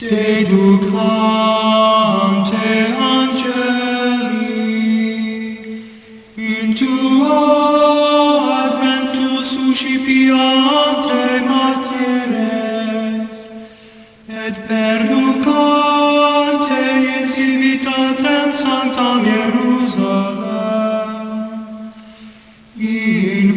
Dedukante angeli in tuo adventus uscipiante materes et perducante in civitatem sanctam Hierusalem in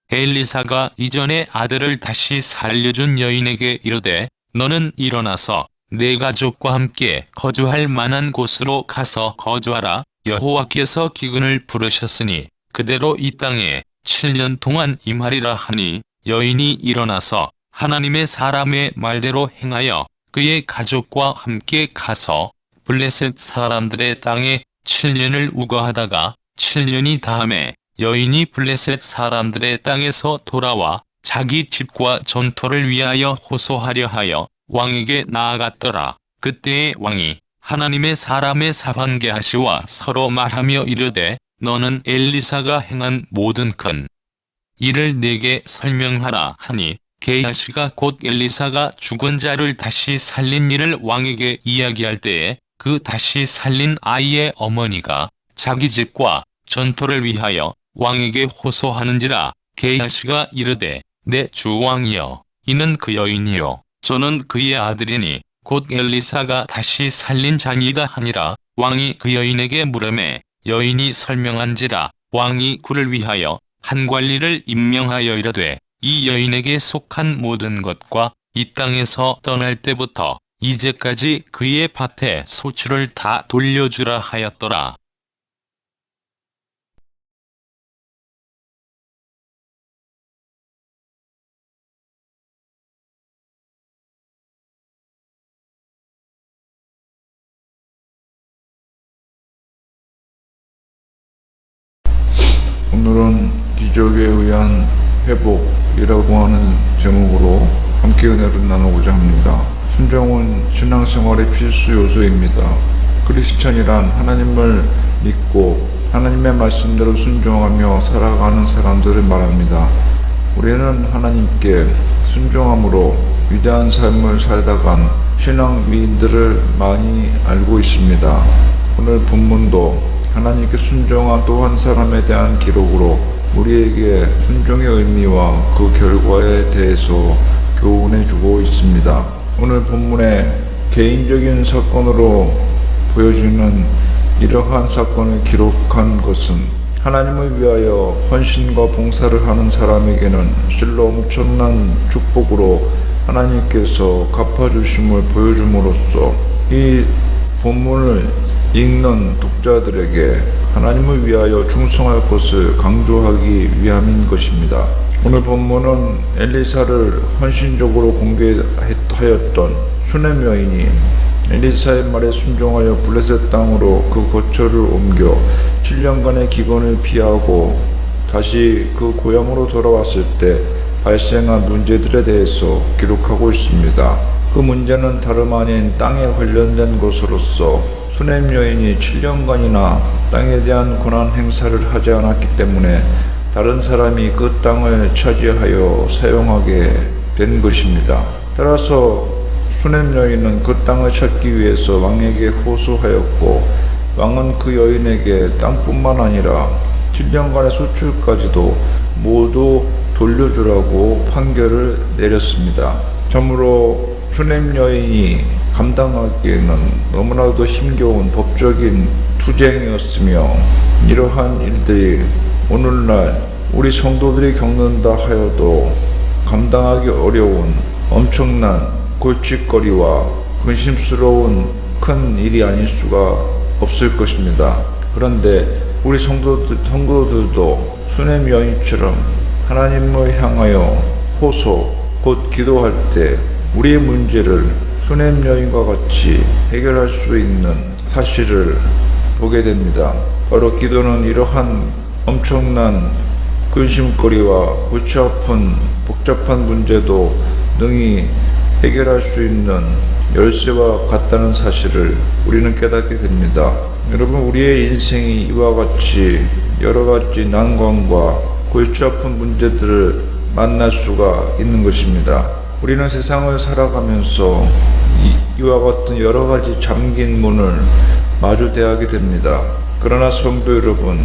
엘리사가 이전에 아들을 다시 살려준 여인에게 이르되 너는 일어나서 내 가족과 함께 거주할 만한 곳으로 가서 거주하라. 여호와께서 기근을 부르셨으니 그대로 이 땅에 7년 동안 임하리라 하니 여인이 일어나서 하나님의 사람의 말대로 행하여 그의 가족과 함께 가서 블레셋 사람들의 땅에 7년을 우거하다가 7년이 다음에 여인이 블레셋 사람들의 땅에서 돌아와 자기 집과 전토를 위하여 호소하려 하여 왕에게 나아갔더라. 그때의 왕이 하나님의 사람의 사반게하시와 서로 말하며 이르되 너는 엘리사가 행한 모든 큰 일을 내게 설명하라 하니 게하시가 곧 엘리사가 죽은 자를 다시 살린 일을 왕에게 이야기할 때에 그 다시 살린 아이의 어머니가 자기 집과 전토를 위하여 왕에게 호소하는지라. 게하시가 이르되 내 주 왕이여 이는 그 여인이요 저는 그의 아들이니 곧 엘리사가 다시 살린 자니이다 하니라. 왕이 그 여인에게 물으매 여인이 설명한지라. 왕이 그를 위하여 한 관리를 임명하여 이르되 이 여인에게 속한 모든 것과 이 땅에서 떠날 때부터 이제까지 그의 밭에 소출을 다 돌려주라 하였더라. 오늘은 기적에 의한 회복이라고 하는 제목으로 함께 은혜를 나누고자 합니다. 순종은 신앙생활의 필수 요소입니다. 크리스천이란 하나님을 믿고 하나님의 말씀대로 순종하며 살아가는 사람들을 말합니다. 우리는 하나님께 순종함으로 위대한 삶을 살다간 신앙 위인들을 많이 알고 있습니다. 오늘 본문도 하나님께 순종한 또 한 사람에 대한 기록으로 우리에게 순종의 의미와 그 결과에 대해서 교훈해 주고 있습니다. 오늘 본문의 개인적인 사건으로 보여지는 이러한 사건을 기록한 것은 하나님을 위하여 헌신과 봉사를 하는 사람에게는 실로 엄청난 축복으로 하나님께서 갚아주심을 보여줌으로써 이 본문을 읽는 독자들에게 하나님을 위하여 충성할 것을 강조하기 위함인 것입니다. 오늘 본문은 엘리사를 헌신적으로 공개하였던 슈넴 여인이 엘리사의 말에 순종하여 블레셋 땅으로 그 거처를 옮겨 7년간의 기근을 피하고 다시 그 고향으로 돌아왔을 때 발생한 문제들에 대해서 기록하고 있습니다. 그 문제는 다름 아닌 땅에 관련된 것으로서 슈넴 여인이 7년간이나 땅에 대한 권한 행사를 하지 않았기 때문에 다른 사람이 그 땅을 차지하여 사용하게 된 것입니다. 따라서 슈넴 여인은 그 땅을 찾기 위해서 왕에게 호소하였고 왕은 그 여인에게 땅뿐만 아니라 7년간의 수출까지도 모두 돌려주라고 판결을 내렸습니다. 참으로 슈넴 여인이 감당하기에는 너무나도 힘겨운 법적인 투쟁이었으며 이러한 일들이 오늘날 우리 성도들이 겪는다 하여도 감당하기 어려운 엄청난 골칫거리와 근심스러운 큰 일이 아닐 수가 없을 것입니다. 그런데 우리 성도들도 슈넴 여인처럼 하나님을 향하여 호소 곧 기도할 때 우리의 문제를 슈넴 여인과 같이 해결할 수 있는 사실을 보게 됩니다. 바로 기도는 이러한 엄청난 근심거리와 골치 아픈 복잡한 문제도 능히 해결할 수 있는 열쇠와 같다는 사실을 우리는 깨닫게 됩니다. 여러분, 우리의 인생이 이와 같이 여러 가지 난관과 골치 아픈 문제들을 만날 수가 있는 것입니다. 우리는 세상을 살아가면서 이와 같은 여러 가지 잠긴 문을 마주대하게 됩니다. 그러나 성도 여러분,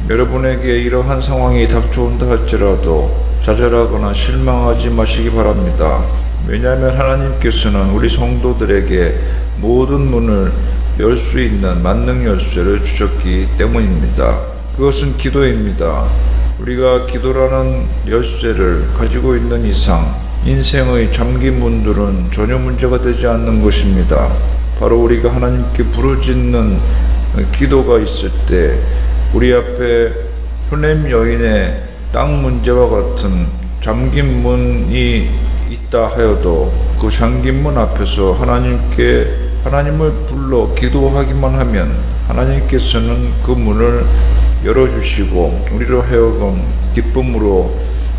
여러분에게 이러한 상황이 닥쳐온다 할지라도 좌절하거나 실망하지 마시기 바랍니다. 왜냐하면 하나님께서는 우리 성도들에게 모든 문을 열 수 있는 만능 열쇠를 주셨기 때문입니다. 그것은 기도입니다. 우리가 기도라는 열쇠를 가지고 있는 이상 인생의 잠긴 문들은 전혀 문제가 되지 않는 것입니다. 바로 우리가 하나님께 부르짖는 기도가 있을 때 우리 앞에 슈넴 여인의 땅 문제와 같은 잠긴 문이 있다 하여도 그 잠긴 문 앞에서 하나님을 불러 기도하기만 하면 하나님께서는 그 문을 열어주시고 우리로 하여금 기쁨으로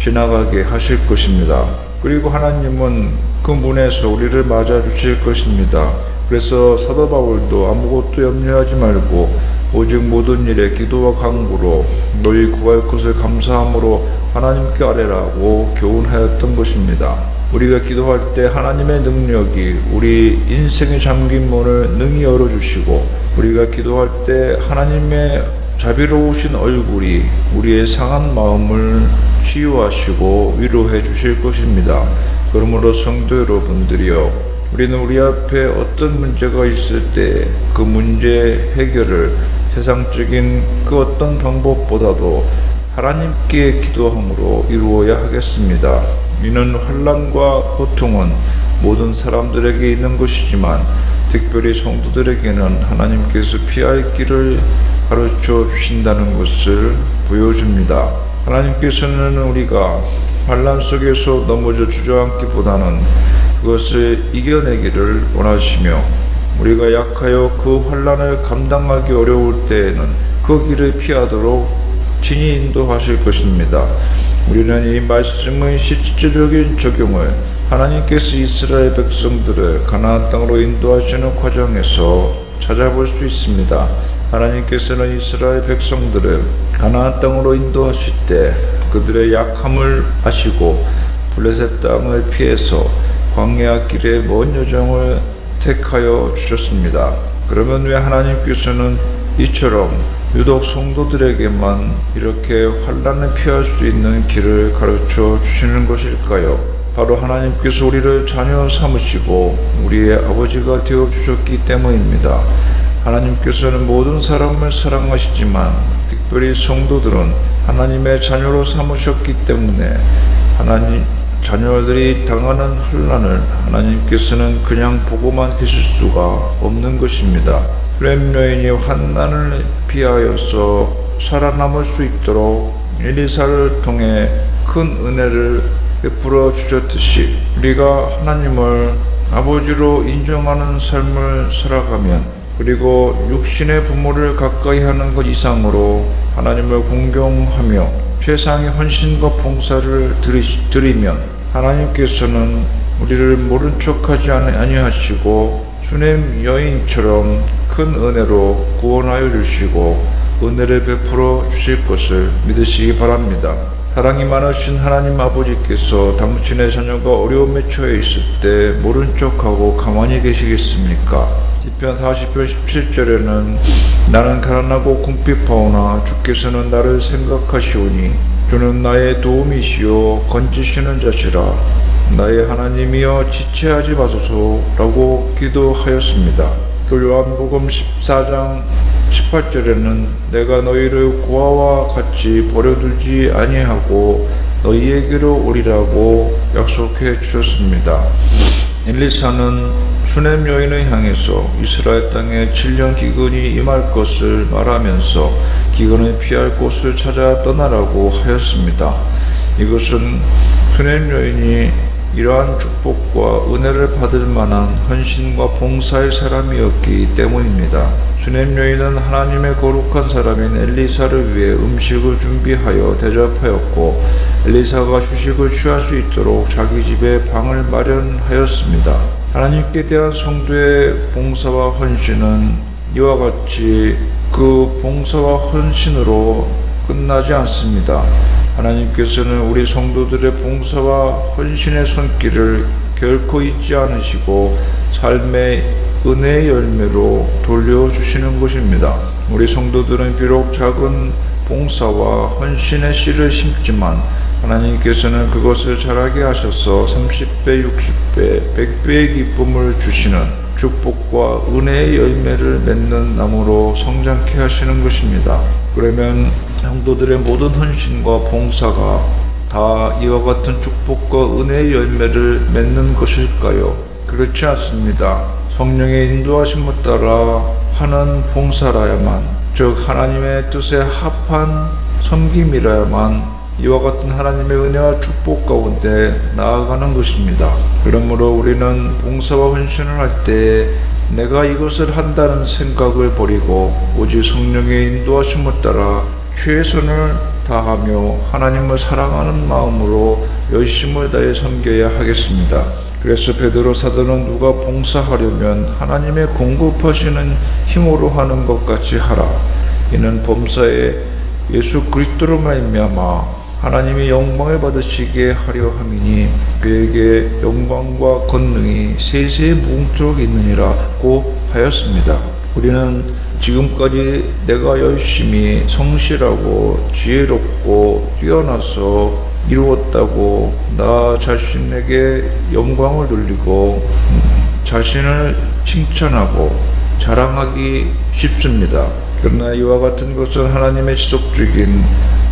지나가게 하실 것입니다. 그리고 하나님은 그 문에서 우리를 맞아 주실 것입니다. 그래서 사도 바울도 아무것도 염려하지 말고 오직 모든 일에 기도와 간구로 너희 구할 것을 감사함으로 하나님께 아뢰라고 교훈하였던 것입니다. 우리가 기도할 때 하나님의 능력이 우리 인생의 잠긴 문을 능히 열어주시고 우리가 기도할 때 하나님의 자비로우신 얼굴이 우리의 상한 마음을 치유하시고 위로해 주실 것입니다. 그러므로 성도 여러분들이여, 우리는 우리 앞에 어떤 문제가 있을 때 그 문제 해결을 세상적인 그 어떤 방법보다도 하나님께 기도함으로 이루어야 하겠습니다. 이는 환난과 고통은 모든 사람들에게 있는 것이지만 특별히 성도들에게는 하나님께서 피할 길을 가르쳐 주신다는 것을 보여줍니다. 하나님께서는 우리가 환난 속에서 넘어져 주저앉기보다는 그것을 이겨내기를 원하시며 우리가 약하여 그 환난을 감당하기 어려울 때에는 그 길을 피하도록 친히 인도하실 것입니다. 우리는 이 말씀의 실질적인 적용을 하나님께서 이스라엘 백성들을 가나안 땅으로 인도하시는 과정에서 찾아볼 수 있습니다. 하나님께서는 이스라엘 백성들을 가나안 땅으로 인도하실 때 그들의 약함을 아시고 블레셋 땅을 피해서 광야 길의 먼 여정을 택하여 주셨습니다. 그러면 왜 하나님께서는 이처럼 유독 성도들에게만 이렇게 환난을 피할 수 있는 길을 가르쳐 주시는 것일까요? 바로 하나님께서 우리를 자녀 삼으시고 우리의 아버지가 되어 주셨기 때문입니다. 하나님께서는 모든 사람을 사랑하시지만 특별히 성도들은 하나님의 자녀로 삼으셨기 때문에 자녀들이 당하는 환난을 하나님께서는 그냥 보고만 계실 수가 없는 것입니다. 슈넴 여인이 환난을 피하여서 살아남을 수 있도록 엘리사를 통해 큰 은혜를 베풀어 주셨듯이 우리가 하나님을 아버지로 인정하는 삶을 살아가면 그리고 육신의 부모를 가까이 하는 것 이상으로 하나님을 공경하며 최상의 헌신과 봉사를 드리면 하나님께서는 우리를 모른 척하지 아니하시고 슈넴 여인처럼 큰 은혜로 구원하여 주시고 은혜를 베풀어 주실 것을 믿으시기 바랍니다. 사랑이 많으신 하나님 아버지께서 당신의 자녀가 어려움에 처해 있을 때 모른 척하고 가만히 계시겠습니까? 시편 40편 17절에는 나는 가난하고 궁핍하오나 주께서는 나를 생각하시오니 주는 나의 도움이시오 건지시는 자시라 나의 하나님이여 지체하지 마소서라고 기도하였습니다. 또 요한복음 14장 18절에는 내가 너희를 고아와 같이 버려두지 아니하고 너희에게로 오리라고 약속해 주셨습니다. 엘리사는 슈넴 여인을 향해서 이스라엘 땅에 7년 기근이 임할 것을 말하면서 기근을 피할 곳을 찾아 떠나라고 하였습니다. 이것은 슈넴 여인이 이러한 축복과 은혜를 받을 만한 헌신과 봉사의 사람이었기 때문입니다. 슈넴 여인은 하나님의 거룩한 사람인 엘리사를 위해 음식을 준비하여 대접하였고 엘리사가 휴식을 취할 수 있도록 자기 집에 방을 마련하였습니다. 하나님께 대한 성도의 봉사와 헌신은 이와 같이 그 봉사와 헌신으로 끝나지 않습니다. 하나님께서는 우리 성도들의 봉사와 헌신의 손길을 결코 잊지 않으시고 삶의 은혜의 열매로 돌려주시는 것입니다. 우리 성도들은 비록 작은 봉사와 헌신의 씨를 심지만 하나님께서는 그것을 자라게 하셔서 30배, 60배, 100배의 기쁨을 주시는 축복과 은혜의 열매를 맺는 나무로 성장케 하시는 것입니다. 그러면 성도들의 모든 헌신과 봉사가 다 이와 같은 축복과 은혜의 열매를 맺는 것일까요? 그렇지 않습니다. 성령의 인도하심을 따라 하는 봉사라야만, 즉 하나님의 뜻에 합한 섬김이라야만 이와 같은 하나님의 은혜와 축복 가운데 나아가는 것입니다. 그러므로 우리는 봉사와 헌신을 할 때 내가 이것을 한다는 생각을 버리고 오직 성령의 인도하심을 따라 최선을 다하며 하나님을 사랑하는 마음으로 열심을 다해 섬겨야 하겠습니다. 그래서 베드로 사도는 누가 봉사하려면 하나님의 공급하시는 힘으로 하는 것 같이 하라. 이는 범사에 예수 그리스도로 말미암아 하나님의 영광을 받으시게 하려 함이니 그에게 영광과 권능이 세세에 무궁토록 있느니라고 하였습니다. 우리는 지금까지 내가 열심히 성실하고 지혜롭고 뛰어나서 이루었다고 나 자신에게 영광을 돌리고 자신을 칭찬하고 자랑하기 쉽습니다. 그러나 이와 같은 것은 하나님의 지속적인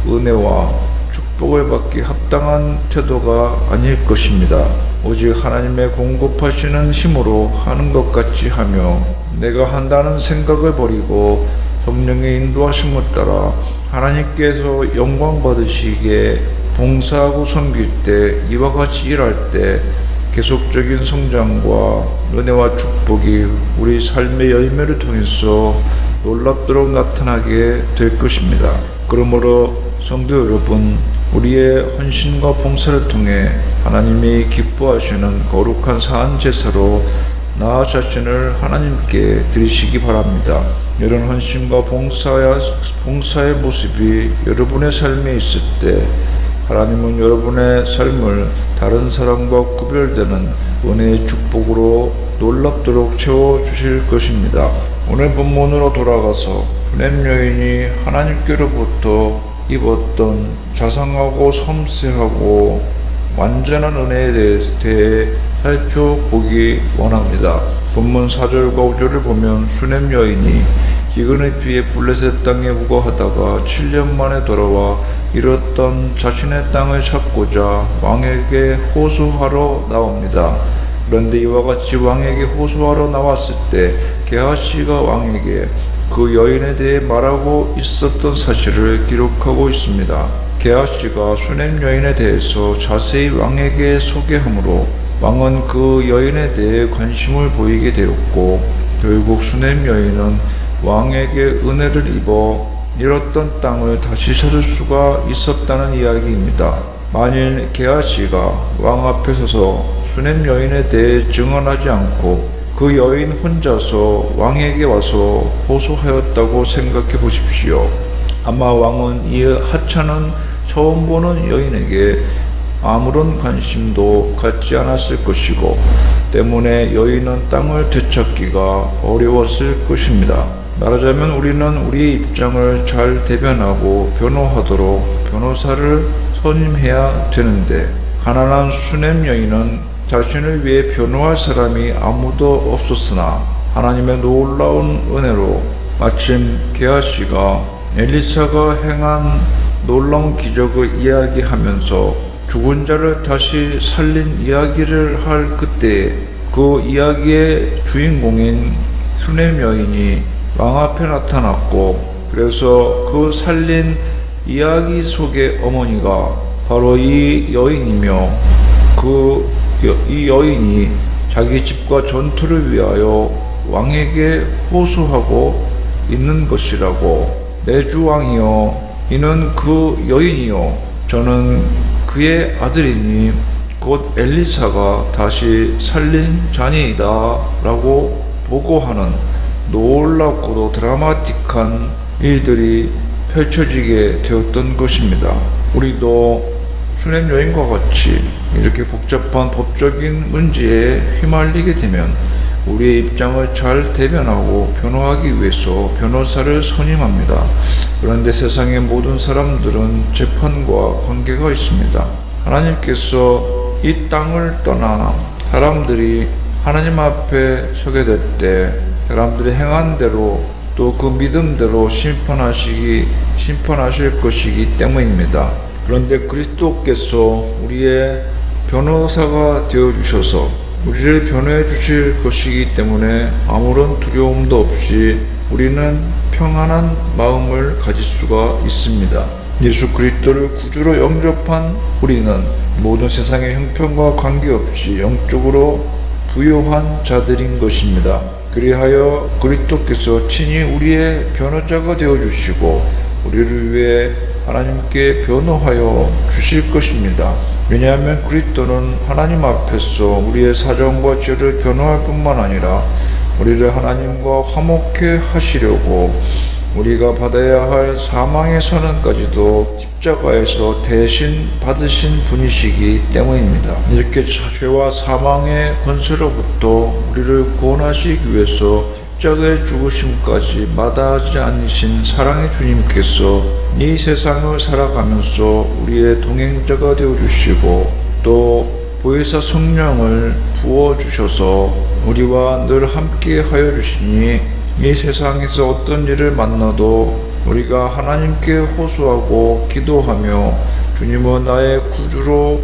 은혜와 축복을 받기 합당한 태도가 아닐 것입니다. 오직 하나님의 공급하시는 힘으로 하는 것 같이 하며 내가 한다는 생각을 버리고 성령의 인도하심을 따라 하나님께서 영광 받으시기에 봉사하고 섬길 때 이와 같이 일할 때 계속적인 성장과 은혜와 축복이 우리 삶의 열매를 통해서 놀랍도록 나타나게 될 것입니다. 그러므로 성도 여러분, 우리의 헌신과 봉사를 통해 하나님이 기뻐하시는 거룩한 사한 제사로 나 자신을 하나님께 드리시기 바랍니다. 이런 헌신과 봉사의 모습이 여러분의 삶에 있을 때 하나님은 여러분의 삶을 다른 사람과 구별되는 은혜의 축복으로 놀랍도록 채워주실 것입니다. 오늘 본문으로 돌아가서 슈넴 여인이 하나님께로부터 입었던 자상하고 섬세하고 완전한 은혜에 대해 살펴보기 원합니다. 본문 4절과 5절을 보면 슈넴 여인이 기근의 피해 블레셋 땅에 우거하다가 7년 만에 돌아와 잃었던 자신의 땅을 찾고자 왕에게 호소하러 나옵니다. 그런데 이와 같이 왕에게 호소하러 나왔을 때 게하시가 왕에게 그 여인에 대해 말하고 있었던 사실을 기록하고 있습니다. 게하시가 슈넴 여인에 대해서 자세히 왕에게 소개하므로 왕은 그 여인에 대해 관심을 보이게 되었고 결국 슈넴 여인은 왕에게 은혜를 입어 잃었던 땅을 다시 찾을 수가 있었다는 이야기입니다. 만일 게하시가 왕 앞에 서서 슈넴 여인에 대해 증언하지 않고 그 여인 혼자서 왕에게 와서 호소하였다고 생각해 보십시오. 아마 왕은 이 하찮은 처음 보는 여인에게 아무런 관심도 갖지 않았을 것이고 때문에 여인은 땅을 되찾기가 어려웠을 것입니다. 말하자면 우리는 우리의 입장을 잘 대변하고 변호하도록 변호사를 선임해야 되는데 가난한 슈넴 여인은 자신을 위해 변호할 사람이 아무도 없었으나 하나님의 놀라운 은혜로 마침 게하시가 엘리사가 행한 놀라운 기적을 이야기하면서 죽은 자를 다시 살린 이야기를 할 그때 그 이야기의 주인공인 슈넴 여인이 왕 앞에 나타났고 그래서 그 살린 이야기 속의 어머니가 바로 이 여인이며 이 여인이 자기 집과 전투를 위하여 왕에게 호소하고 있는 것이라고. 내 주 왕이여, 이는 그 여인이요, 저는 그의 아들이니 곧 엘리사가 다시 살린 자니이다 라고 보고하는 놀랍고도 드라마틱한 일들이 펼쳐지게 되었던 것입니다. 우리도 슈넴 여인과 같이 이렇게 복잡한 법적인 문제에 휘말리게 되면 우리의 입장을 잘 대변하고 변호하기 위해서 변호사를 선임합니다. 그런데 세상의 모든 사람들은 재판과 관계가 있습니다. 하나님께서 이 땅을 떠나 사람들이 하나님 앞에 서게 될 때 사람들이 행한 대로 또 그 믿음대로 심판하실 것이기 때문입니다. 그런데 그리스도께서 우리의 변호사가 되어주셔서 우리를 변호해 주실 것이기 때문에 아무런 두려움도 없이 우리는 평안한 마음을 가질 수가 있습니다. 예수 그리스도를 구주로 영접한 우리는 모든 세상의 형편과 관계없이 영적으로 부요한 자들인 것입니다. 그리하여 그리스도께서 친히 우리의 변호자가 되어주시고 우리를 위해 하나님께 변호하여 주실 것입니다. 왜냐하면 그리스도는 하나님 앞에서 우리의 사정과 죄를 변호할 뿐만 아니라 우리를 하나님과 화목해 하시려고 우리가 받아야 할 사망의 선언까지도 십자가에서 대신 받으신 분이시기 때문입니다. 이렇게 죄와 사망의 권세로부터 우리를 구원하시기 위해서 십자가의 죽으심까지 마다하지 않으신 사랑의 주님께서 이 세상을 살아가면서 우리의 동행자가 되어주시고 또 보혜사 성령을 부어주셔서 우리와 늘 함께 하여 주시니 이 세상에서 어떤 일을 만나도 우리가 하나님께 호소하고 기도하며 주님은 나의 구주로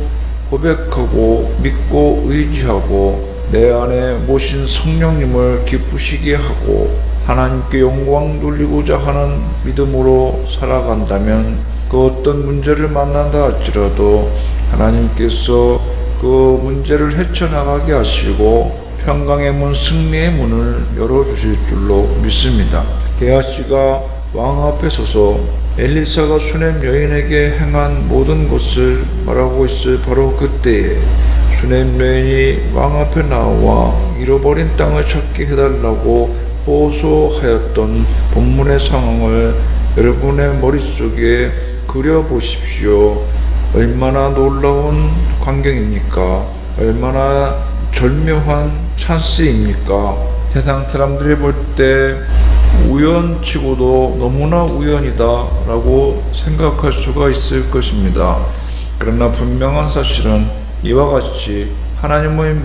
고백하고 믿고 의지하고 내 안에 모신 성령님을 기쁘시게 하고 하나님께 영광 돌리고자 하는 믿음으로 살아간다면 그 어떤 문제를 만난다 할지라도 하나님께서 그 문제를 헤쳐나가게 하시고 평강의 문, 승리의 문을 열어주실 줄로 믿습니다. 게하시가 왕 앞에 서서 엘리사가 슈넴 여인에게 행한 모든 것을 말하고 있을 바로 그때에 슈넴 여인이 왕 앞에 나와 잃어버린 땅을 찾게 해달라고 호소하였던 본문의 상황을 여러분의 머릿속에 그려보십시오. 얼마나 놀라운 광경입니까? 얼마나 절묘한 찬스입니까? 세상 사람들이 볼 때 우연치고도 너무나 우연이다 라고 생각할 수가 있을 것입니다. 그러나 분명한 사실은 이와 같이 하나님을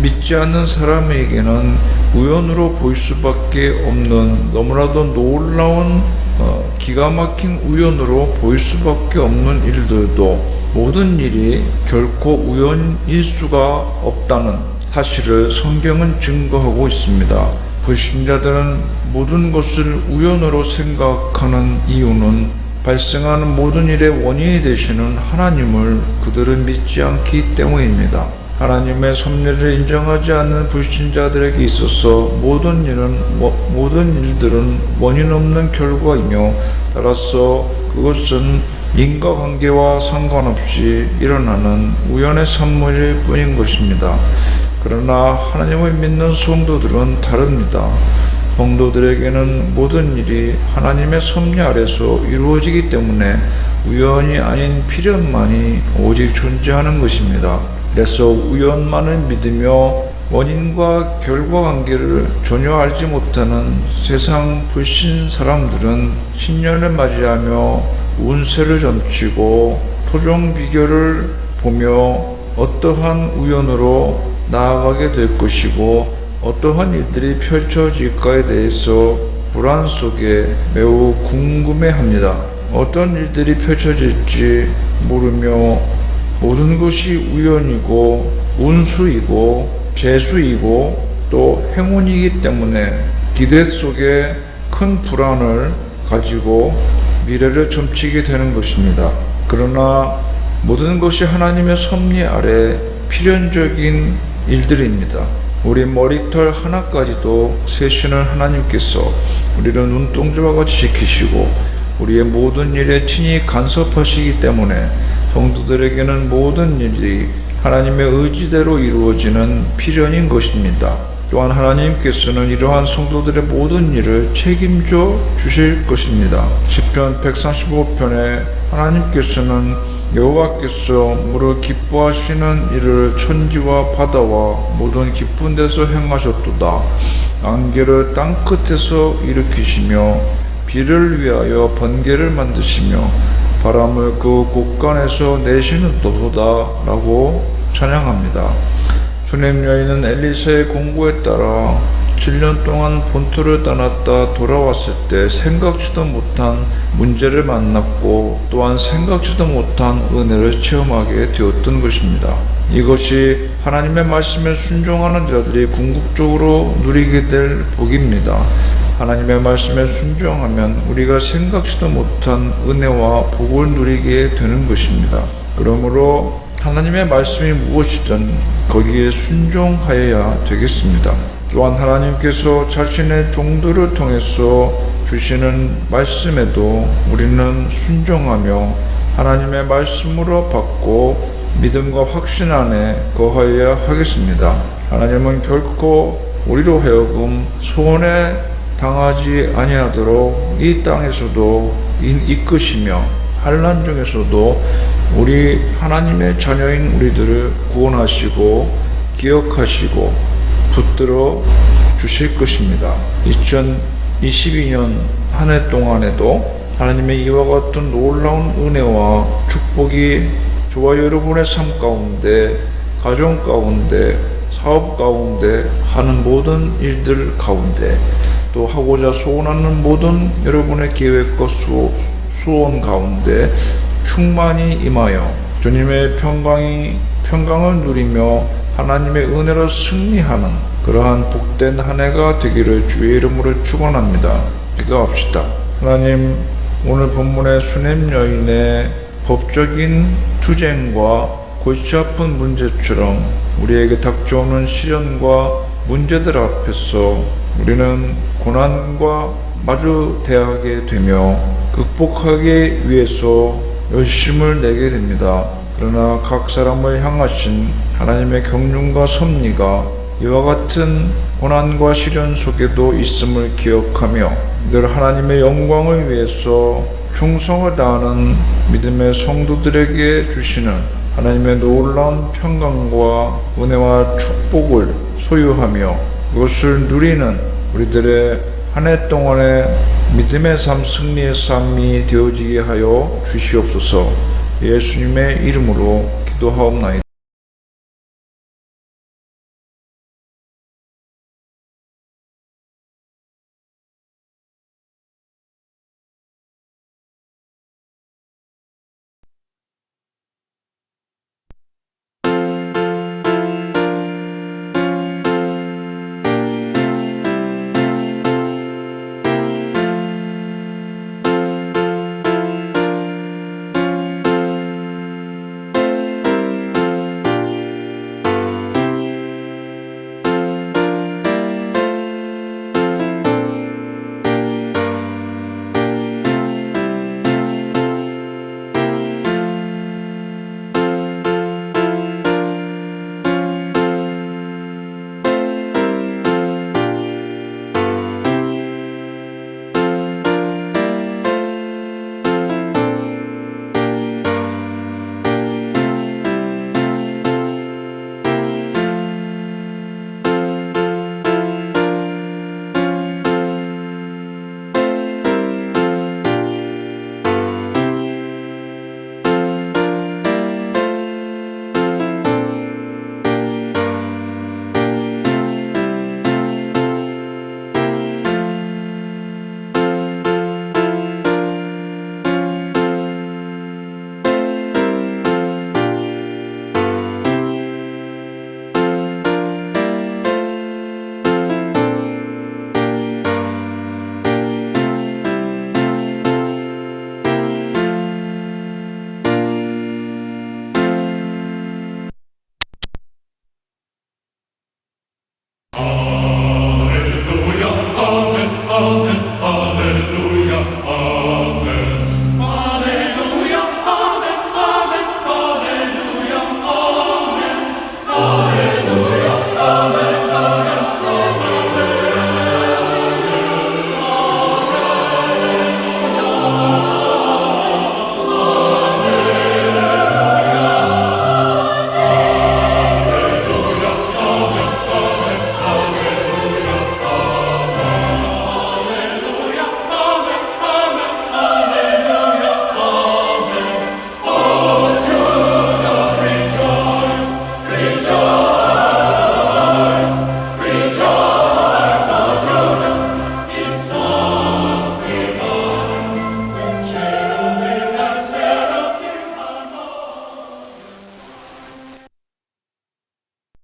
믿지 않는 사람에게는 우연으로 보일 수밖에 없는 너무나도 놀라운 기가 막힌 우연으로 보일 수밖에 없는 일들도 모든 일이 결코 우연일 수가 없다는 사실을 성경은 증거하고 있습니다. 불신자들은 모든 것을 우연으로 생각하는 이유는 발생하는 모든 일의 원인이 되시는 하나님을 그들은 믿지 않기 때문입니다. 하나님의 섭리를 인정하지 않는 불신자들에게 있어서 모든 일들은 원인 없는 결과이며 따라서 그것은 인과관계와 상관없이 일어나는 우연의 산물일 뿐인 것입니다. 그러나 하나님을 믿는 성도들은 다릅니다. 성도들에게는 모든 일이 하나님의 섭리 아래서 이루어지기 때문에 우연이 아닌 필연만이 오직 존재하는 것입니다. 그래서 우연만을 믿으며 원인과 결과관계를 전혀 알지 못하는 세상 불신 사람들은 신년을 맞이하며 운세를 점치고 토종 비결을 보며 어떠한 우연으로 나아가게 될 것이고 어떠한 일들이 펼쳐질까에 대해서 불안 속에 매우 궁금해합니다. 어떤 일들이 펼쳐질지 모르며 모든 것이 우연이고 운수이고 재수이고 또 행운이기 때문에 기대 속에 큰 불안을 가지고 미래를 점치게 되는 것입니다. 그러나 모든 것이 하나님의 섭리 아래 필연적인 일들입니다. 우리 머리털 하나까지도 세시는 하나님께서 우리를 눈동자와 같이 지키시고 우리의 모든 일에 친히 간섭하시기 때문에 성도들에게는 모든 일이 하나님의 의지대로 이루어지는 필연인 것입니다. 또한 하나님께서는 이러한 성도들의 모든 일을 책임져 주실 것입니다. 시편 135편에 하나님께서는 여호와께서 무릇 기뻐하시는 일을 천지와 바다와 모든 깊은 데서 행하셨도다. 안개를 땅끝에서 일으키시며 비를 위하여 번개를 만드시며 바람을 그 곳간에서 내시는도다 라고 찬양합니다. 수넴 여인은 엘리사의 공고에 따라 7년 동안 본토를 떠났다 돌아왔을 때 생각지도 못한 문제를 만났고 또한 생각지도 못한 은혜를 체험하게 되었던 것입니다. 이것이 하나님의 말씀에 순종하는 자들이 궁극적으로 누리게 될 복입니다. 하나님의 말씀에 순종하면 우리가 생각지도 못한 은혜와 복을 누리게 되는 것입니다. 그러므로 하나님의 말씀이 무엇이든 거기에 순종하여야 되겠습니다. 또한 하나님께서 자신의 종들을 통해서 주시는 말씀에도 우리는 순종하며 하나님의 말씀으로 받고 믿음과 확신 안에 거하여야 하겠습니다. 하나님은 결코 우리로 하여금 소원에 당하지 아니하도록 이 땅에서도 이끄시며 환난 중에서도 우리 하나님의 자녀인 우리들을 구원하시고 기억하시고 붙들어 주실 것입니다. 2022년 한 해 동안에도 하나님의 이와 같은 놀라운 은혜와 축복이 저와 여러분의 삶 가운데, 가정 가운데, 사업 가운데, 하는 모든 일들 가운데, 또 하고자 소원하는 모든 여러분의 계획과 소원 가운데 충만히 임하여 주님의 평강을 누리며 하나님의 은혜로 승리하는 그러한 복된 한 해가 되기를 주의 이름으로 축원합니다. 기도합시다. 하나님, 오늘 본문의 수넴 여인의 법적인 투쟁과 골치 아픈 문제처럼 우리에게 닥쳐오는 시련과 문제들 앞에서 우리는 고난과 마주대하게 되며 극복하기 위해서 열심을 내게 됩니다. 그러나 각 사람을 향하신 하나님의 경륜과 섭리가 이와 같은 고난과 시련 속에도 있음을 기억하며 늘 하나님의 영광을 위해서 충성을 다하는 믿음의 성도들에게 주시는 하나님의 놀라운 평강과 은혜와 축복을 소유하며 그것을 누리는 우리들의 한 해 동안의 믿음의 삶, 승리의 삶이 되어지게 하여 주시옵소서. 예수님의 이름으로 기도하옵나이다.